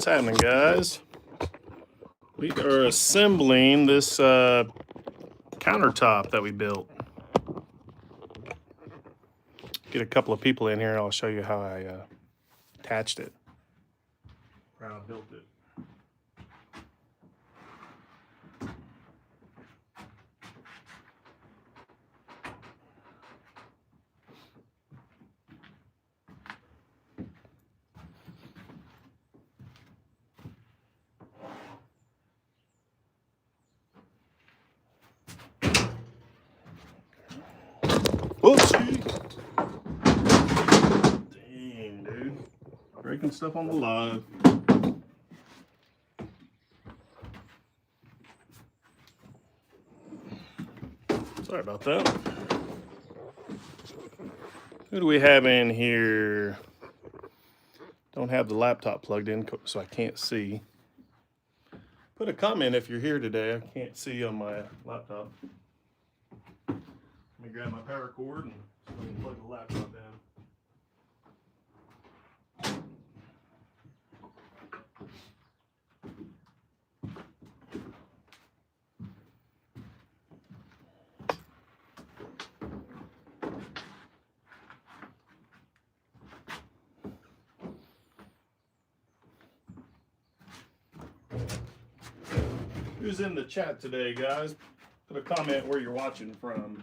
happening, guys? We are assembling this countertop that we built. Get a couple of people in here and I'll show you how I attached it, or how I built it. Whoopsie! Dang, dude. Breaking stuff on the live. Sorry about that. Who do we have in here? Don't have the laptop plugged in, so I can't see. Put a comment if you're here today. I can't see on my laptop. Let me grab my power cord and plug the laptop in. Who's in the chat today, guys? Put a comment where you're watching from.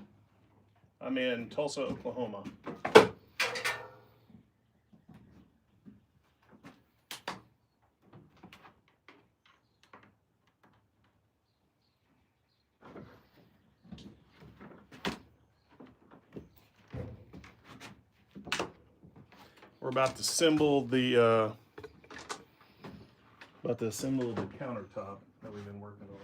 I'm in Tulsa, Oklahoma. We're about to assemble the countertop that we've been working on.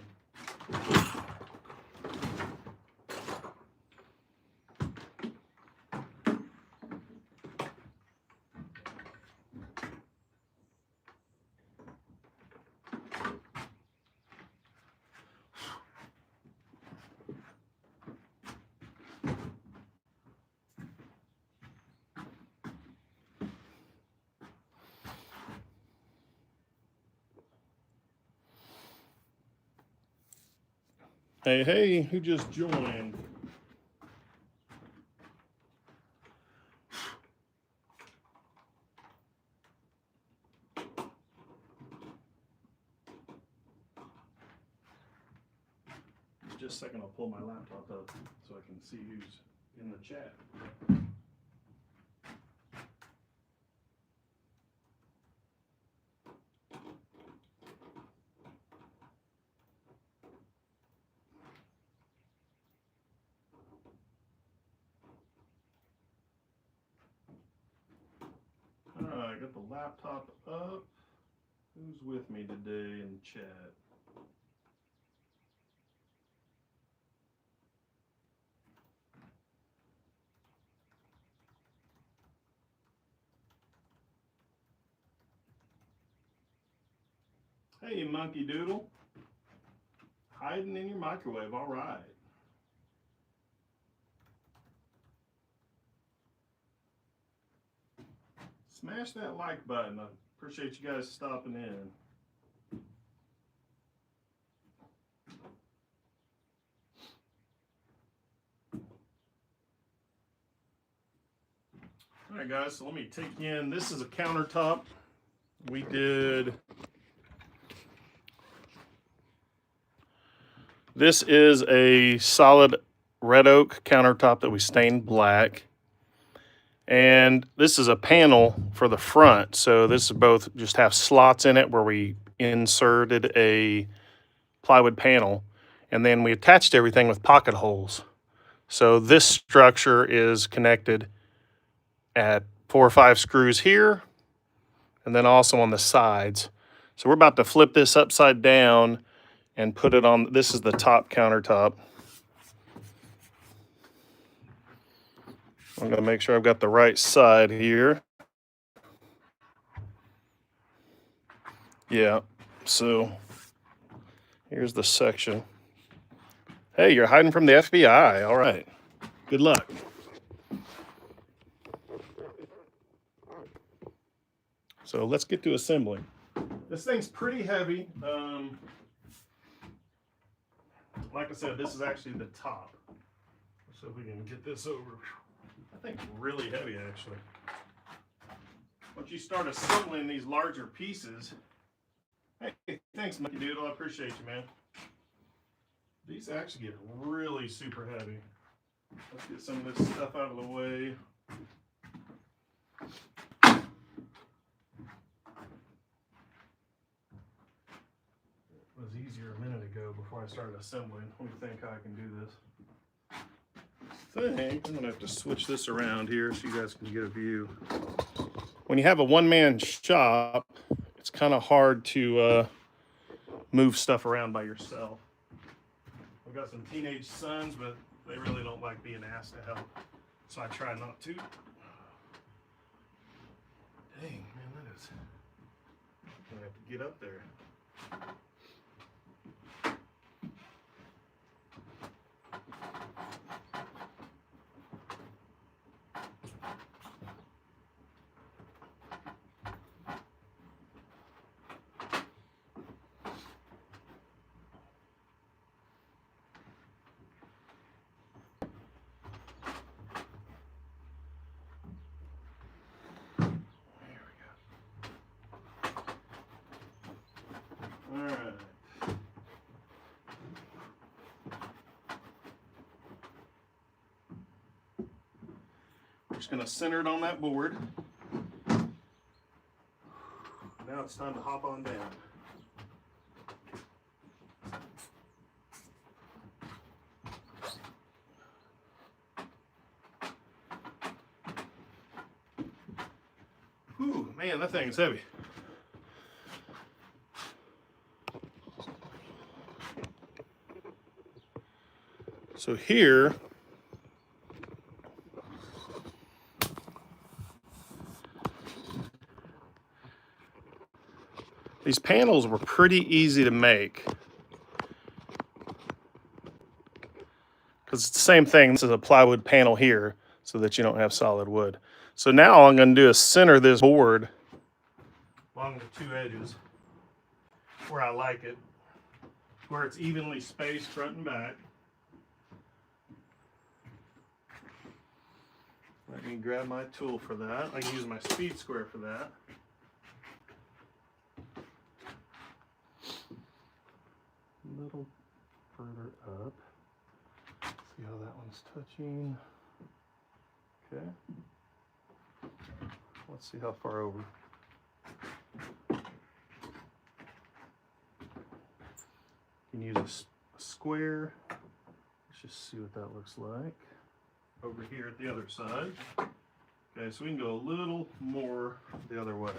Hey, hey, who just joined? Just a second, I'll pull my laptop up so I can see who's in the chat. Alright, got the laptop up. Who's with me today in the chat? Hey, Monkey Doodle. Hiding in your microwave, all right. Smash that like button. I appreciate you guys stopping in. All right, guys, so let me take you in. This is a countertop. We did... This is a solid red oak countertop that we stained black. And this is a panel for the front. So this is both just have slots in it where we inserted a plywood panel. And then we attached everything with pocket holes. So this structure is connected at 4 or 5 screws here, and then also on the sides. So we're about to flip this upside down and put it on. This is the top countertop. I'm gonna make sure I've got the right side here. Yeah, so here's the section. Hey, you're hiding from the FBI. All right, good luck. So let's get to assembling. This thing's pretty heavy. Like I said, this is actually the top. So if we can get this over, I think it's really heavy actually. Once you start assembling these larger pieces, hey, thanks, Mikey Doodle. I appreciate you, man. These actually get really super heavy. Let's get some of this stuff out of the way. It was easier a minute ago before I started assembling. Let me think how I can do this. I think I'm gonna have to switch this around here so you guys can get a view. When you have a one-man shop, it's kind of hard to move stuff around by yourself. I've got some teenage sons, but they really don't like being asked to help, so I try not to. Dang, man, that is... I'm gonna have to get up there. Just going to center it on that board. Now it's time to hop on down. Whew, man, that thing's heavy. So here, these panels were pretty easy to make because it's the same thing. This is a plywood panel here so that you don't have solid wood. So now all I'm going to do is center this board along the two edges where I like it, where it's evenly spaced front and back. Let me grab my tool for that. I can use my speed square for that. A little further up. See how that one's touching. Okay. Let's see how far over. You can use a square. Let's just see what that looks like. Over here at the other side. Okay, so we can go a little more the other way.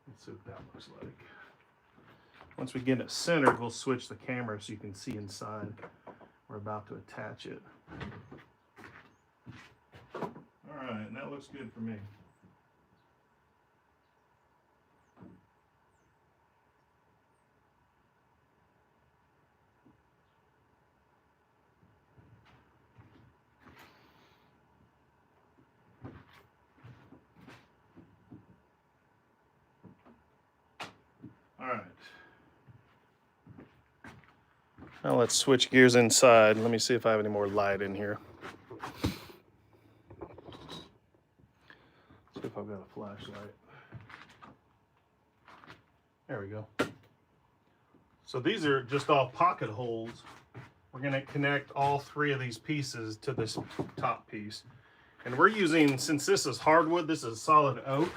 Let's see what that looks like. Once we get it centered, we'll switch the camera so you can see inside. We're about to attach it. All right, and that looks good for me. All right. Now let's switch gears inside. Let me see if I have any more light in here. See if I've got a flashlight. There we go. So these are just all pocket holes. We're going to connect all three of these pieces to this top piece. And we're using, since this is hardwood, this is solid oak,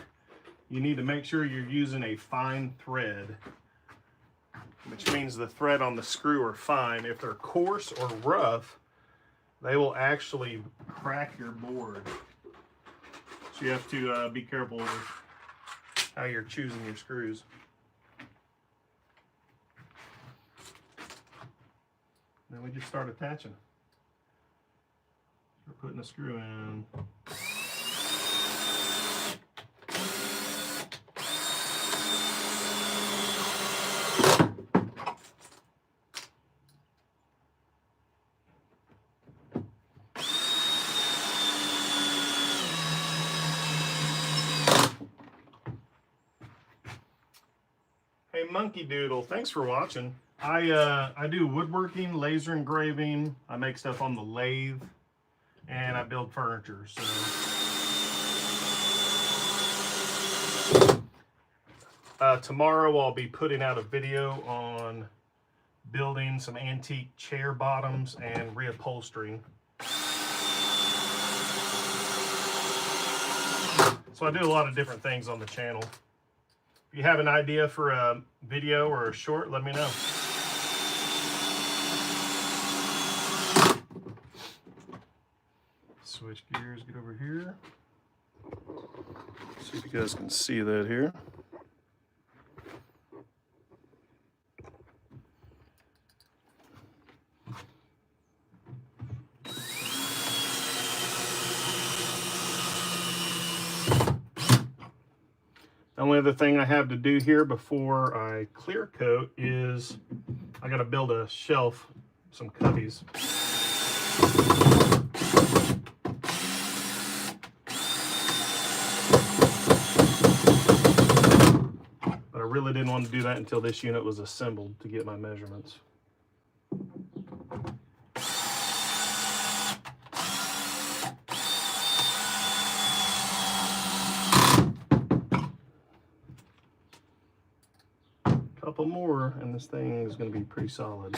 you need to make sure you're using a fine thread, which means the thread on the screw are fine. If they're coarse or rough, they will actually crack your board. So you have to be careful with how you're choosing your screws. Then we just start attaching. We're putting the screw in. Hey, Monkey Doodle, thanks for watching. I do woodworking, laser engraving, I make stuff on the lathe, and I build furniture. So tomorrow I'll be putting out a video on building some antique chair bottoms and reupholstering. So I do a lot of different things on the channel. If you have an idea for a video or a short, let me know. Switch gears, get over here. See if you guys can see that here. The only other thing I have to do here before I clear coat is I got to build a shelf, some cubbies. But I really didn't want to do that until this unit was assembled to get my measurements. Couple more and this thing is going to be pretty solid.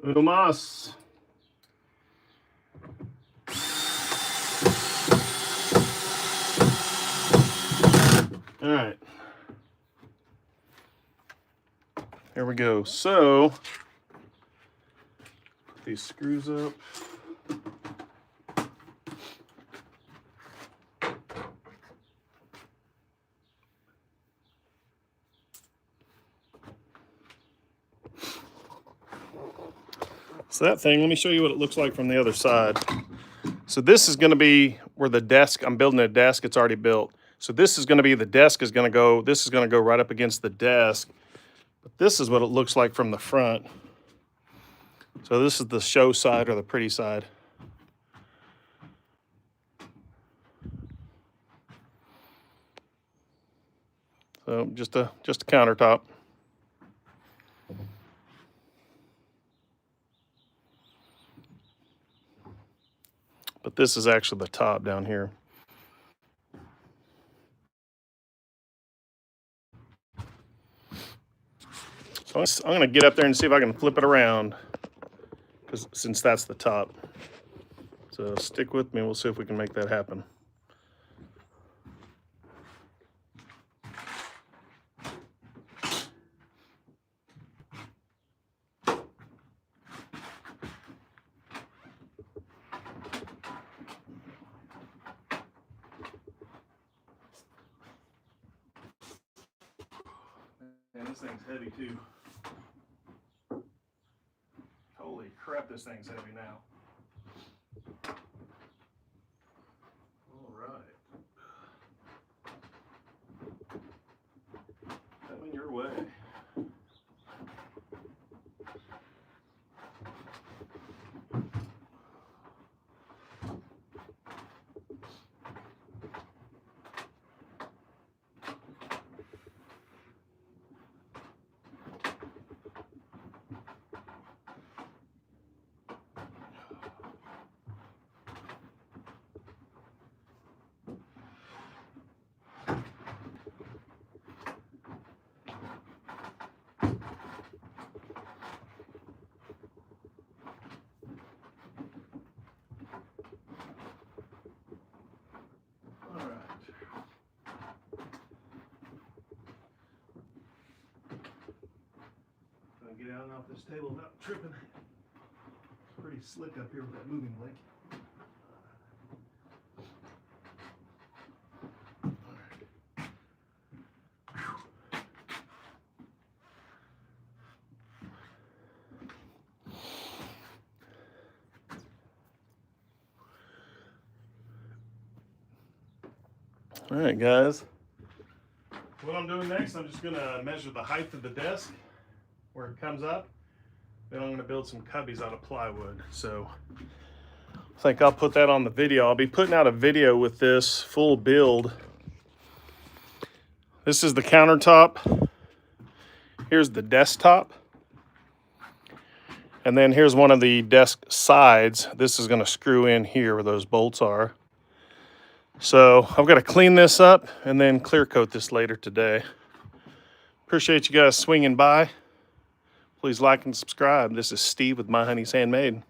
Uno más. All right, here we go. So put these screws up. So that thing, let me show you what it looks like from the other side. So this is going to be where the desk, I'm building a desk, it's already built. So this is going to be, the desk is going to go, this is going to go right up against the desk. But this is what it looks like from the front. So this is the show side or the pretty side. So just a countertop. But this is actually the top down here. So I'm going to get up there and see if I can flip it around, since that's the top. So stick with me, we'll see if we can make that happen. Man, this thing's heavy too. Holy crap, this thing's heavy now. All right. Coming your way. Get out and off this table without tripping. It's pretty slick up here with that moving lake. All right, guys. What I'm doing next, I'm just gonna measure the height of the desk where it comes up. Then I'm going to build some cubbies out of plywood. So I think I'll put that on the video. I'll be putting out a video with this full build. This is the countertop. Here's the desktop. And then here's one of the desk sides. This is going to screw in here where those bolts are. So I've got to clean this up and then clear coat this later today. Appreciate you guys swinging by. Please like and subscribe. This is Steve with My Honey's Handmade.